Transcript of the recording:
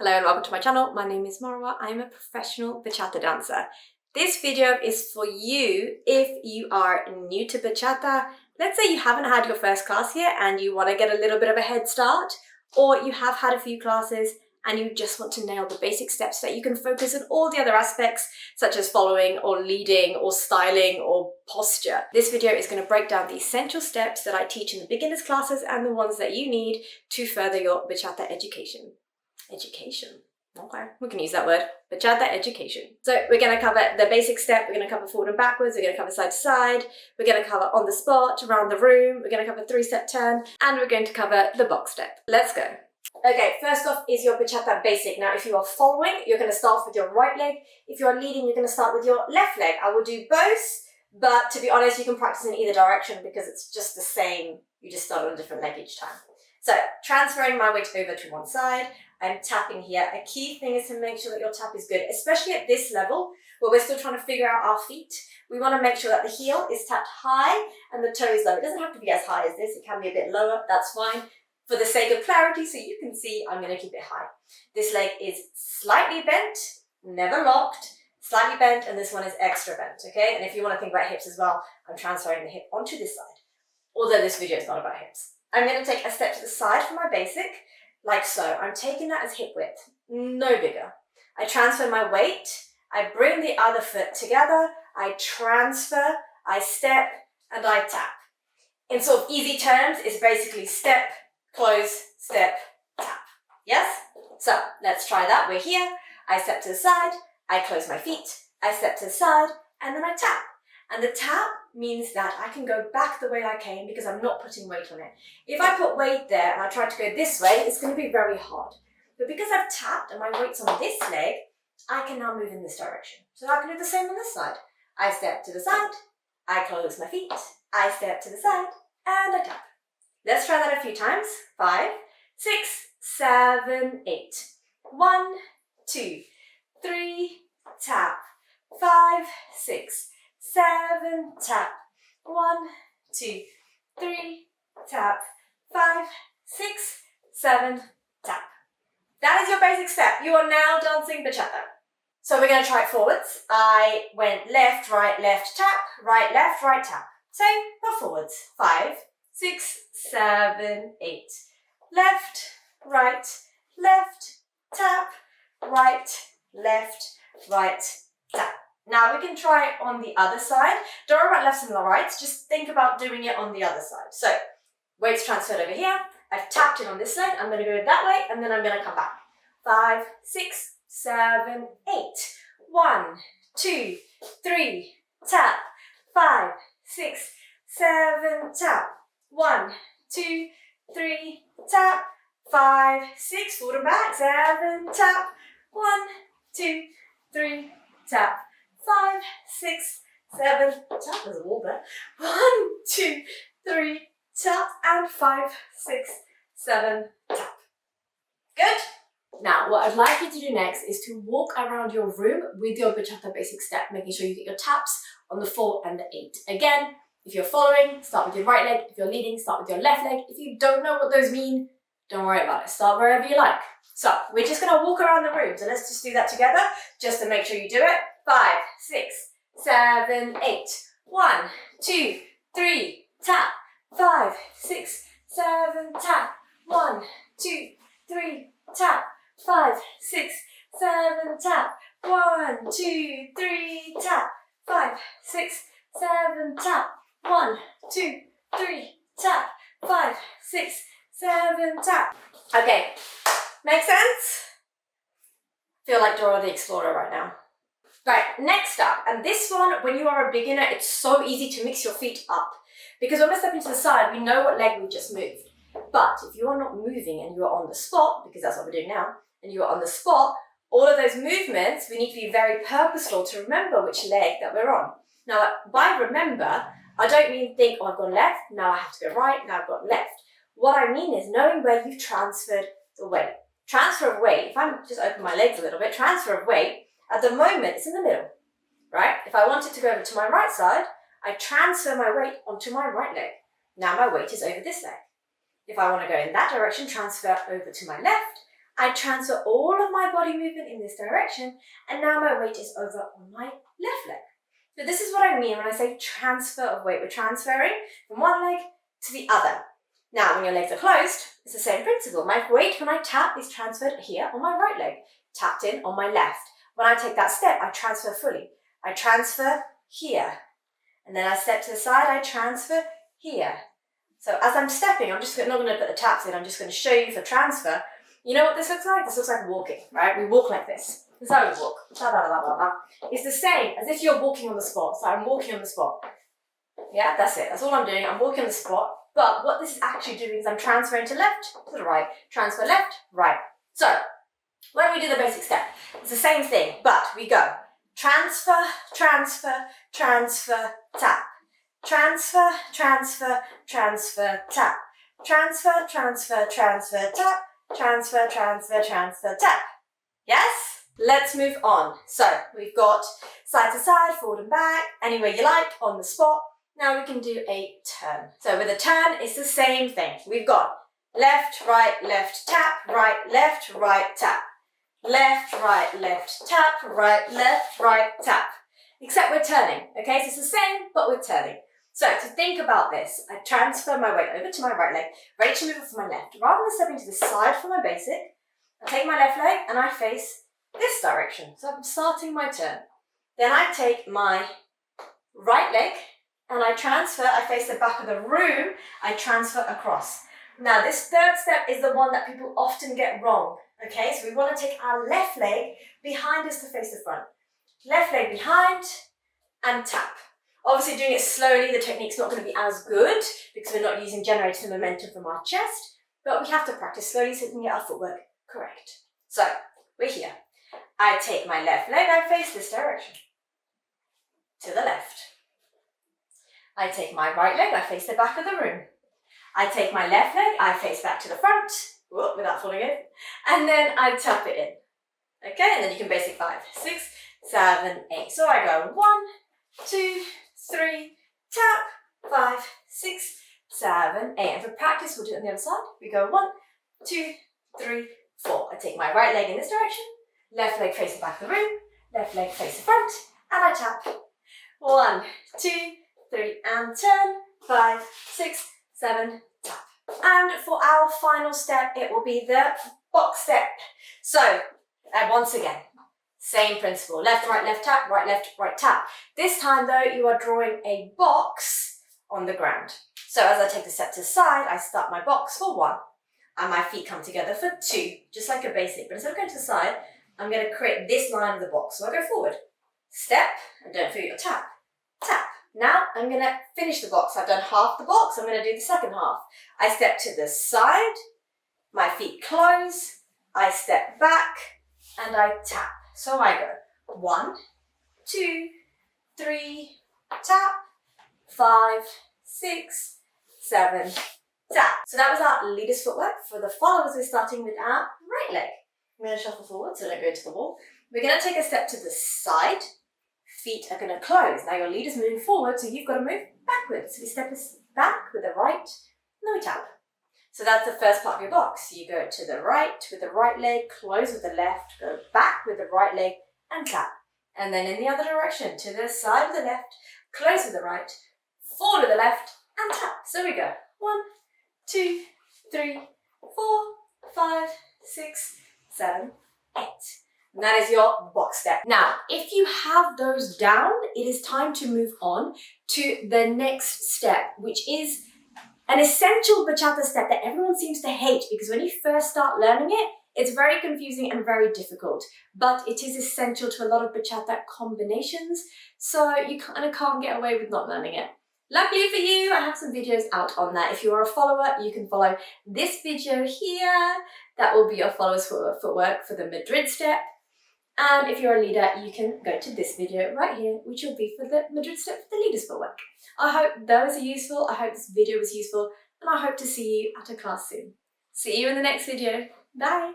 Hello and welcome to my channel. My name is Marwa. I'm a professional bachata dancer. This video is for you if you are new to bachata. Let's say you haven't had your first class yet and you want to get a little bit of a head start, or you have had a few classes and you just want to nail the basic steps so that you can focus on all the other aspects such as following or leading or styling or posture. This video is going to break down the essential steps that I teach in the beginners classes and the ones that you need to further your bachata education. Okay, we can use that word. Bachata education. So we're going to cover the basic step, we're going to cover forward and backwards, we're going to cover side to side, we're going to cover on the spot, around the room, we're going to cover 3-step turn, and we're going to cover the box step. Let's go. Okay, first off is your bachata basic. Now if you are following, you're going to start with your right leg. If you are leading, you're going to start with your left leg. I will do both, but to be honest, you can practice in either direction because it's just the same. You just start on a different leg each time. So transferring my weight over to one side, I'm tapping here. A key thing is to make sure that your tap is good, especially at this level where we're still trying to figure out our feet. We want to make sure that the heel is tapped high and the toe is low. It doesn't have to be as high as this. It can be a bit lower. That's fine. For the sake of clarity, so you can see, I'm going to keep it high. This leg is slightly bent, never locked, slightly bent, and this one is extra bent, okay? And if you want to think about hips as well, I'm transferring the hip onto this side, although this video is not about hips. I'm going to take a step to the side for my basic, like so. I'm taking that as hip width, no bigger. I transfer my weight, I bring the other foot together, I transfer, I step, and I tap. In sort of easy terms, it's basically step, close, step, tap. Yes? So let's try that. We're here, I step to the side, I close my feet, I step to the side, and then I tap. And the tap means that I can go back the way I came because I'm not putting weight on it. If I put weight there and I try to go this way, it's going to be very hard. But because I've tapped and my weight's on this leg, I can now move in this direction. So I can do the same on this side. I step to the side, I close my feet, I step to the side, and I tap. Let's try that a few times. 5, 6, 7, 8. 1, 2, 3, tap. 5, 6, 7, tap. 1, 2, 3, tap. 5, 6, 7, tap. That is your basic step. You are now dancing bachata. So we're going to try it forwards. I went left, tap, right, tap. Same, but forwards. 5, 6, 7, 8. Left, right, tap, right, tap. Now we can try it on the other side. Don't worry about lefts and rights, just think about doing it on the other side. So, weight's transferred over here. I've tapped it on this leg. I'm going to go that way and then I'm going to come back. 5, 6, 7, 8. 1, 2, 3, tap. 5, 6, 7, tap. 1, 2, 3, tap. 5, 6, forward and back. 7, tap. 1, 2, 3, tap. 5, 6, 7, tap. There's a wall there. 1, 2, 3, tap. And 5, 6, 7, tap. Good? Now, what I'd like you to do next is to walk around your room with your bachata basic step, making sure you get your taps on the 4 and the 8. Again, if you're following, start with your right leg. If you're leading, start with your left leg. If you don't know what those mean, don't worry about it. Start wherever you like. So we're just going to walk around the room. So let's just do that together, just to make sure you do it. 5, 6, 7, 8. 1, 2, 3, tap. 5, 6, 7, tap. 1, 2, 3, tap. 5, 6, 7, tap. 1, 2, 3, tap. 5, 6, 7, tap. 1, 2, 3, tap. 5, 6, 7, tap. Okay, make sense? Feel like Dora the Explorer right now. Right, next up, and this one, when you are a beginner, it's so easy to mix your feet up. Because when we're stepping to the side, we know what leg we just moved. But if you are not moving and you are on the spot, because that's what we're doing now, and you are on the spot, all of those movements, we need to be very purposeful to remember which leg that we're on. Now, by remember, I don't mean think, oh, I've gone left, now I have to go right, now I've got left. What I mean is knowing where you've transferred the weight. Transfer of weight, if I just open my legs a little bit, transfer of weight, at the moment, it's in the middle, right? If I want it to go over to my right side, I transfer my weight onto my right leg. Now my weight is over this leg. If I want to go in that direction, transfer over to my left, I transfer all of my body movement in this direction, and now my weight is over on my left leg. So this is what I mean when I say transfer of weight. We're transferring from one leg to the other. Now, when your legs are closed, it's the same principle. My weight when I tap is transferred here on my right leg, tapped in on my left. When I take that step, I transfer fully. I transfer here, and then I step to the side, I transfer here. So as I'm stepping, I'm just not going to put the taps in, I'm just going to show you for transfer. You know what this looks like? This looks like walking, right? We walk like this. This is how we walk. Blah, blah, blah, blah, blah. It's the same as if you're walking on the spot. So I'm walking on the spot. Yeah, that's it. That's all I'm doing. I'm walking on the spot. But what this is actually doing is I'm transferring to left, to the right. Transfer left, right. So when we do the basic step, it's the same thing, but we go transfer, transfer, transfer, tap. Transfer, transfer, transfer, tap. Transfer, transfer, transfer, tap. Transfer, transfer, transfer, tap. Yes? Let's move on. So we've got side to side, forward and back, anywhere you like, on the spot. Now we can do a turn. So with a turn, it's the same thing. We've got left, left, tap, right, tap. Left, tap, right, tap. Except we're turning, okay? So it's the same, but we're turning. So to think about this, I transfer my weight over to my right leg, ready to move off my left. Rather than stepping to the side for my basic, I take my left leg and I face this direction. So I'm starting my turn. Then I take my right leg and I transfer, I face the back of the room, I transfer across. Now this third step is the one that people often get wrong, okay? So we want to take our left leg behind us to face the front. Left leg behind and tap. Obviously doing it slowly, the technique's not going to be as good because we're not using generating the momentum from our chest, but we have to practice slowly so we can get our footwork correct. So we're here. I take my left leg, I face this direction, to the left. I take my right leg, I face the back of the room. I take my left leg, I face back to the front, whoop, without falling in, and then I tap it in. Okay, and then you can basic 5, 6, 7, 8. So I go 1, 2, 3, tap, 5, 6, 7, 8. And for practice, we'll do it on the other side. We go 1, 2, 3, 4. I take my right leg in this direction, left leg face the back of the room, left leg face the front, and I tap. 1, 2, 3, and turn. 5, 6, 7, tap. And for our final step, it will be the box step. So, once again, same principle. Left, tap, right, tap. This time though, you are drawing a box on the ground. So as I take the step to the side, I start my box for 1, and my feet come together for 2, just like a basic. But instead of going to the side, I'm going to create this line of the box. So I go forward, step, and don't forget your tap, tap. Now I'm going to finish the box. I've done half the box, I'm going to do the second half. I step to the side, my feet close, I step back, and I tap. So I go 1, 2, 3, tap, 5, 6, 7, tap. So that was our leader's footwork. For the followers, we're starting with our right leg. I'm going to shuffle forward so I don't go into the wall. We're going to take a step to the side. Feet are going to close. Now your leader's moving forward, so you've got to move backwards. So we step back with the right, and then we tap. So that's the first part of your box. You go to the right with the right leg, close with the left, go back with the right leg, and tap. And then in the other direction, to the side with the left, close with the right, forward with the left, and tap. So we go 1, 2, 3, 4, 5, 6, 7, 8. And that is your box step. Now, if you have those down, it is time to move on to the next step, which is an essential bachata step that everyone seems to hate because when you first start learning it, it's very confusing and very difficult, but it is essential to a lot of bachata combinations, so you kind of can't get away with not learning it. Luckily for you, I have some videos out on that. If you are a follower, you can follow this video here. That will be your followers footwork for the Madrid step. And if you're a leader, you can go to this video right here, which will be for the Madrid step for the leaders footwork. I hope those are useful. I hope this video was useful, and I hope to see you at a class soon. See you in the next video. Bye.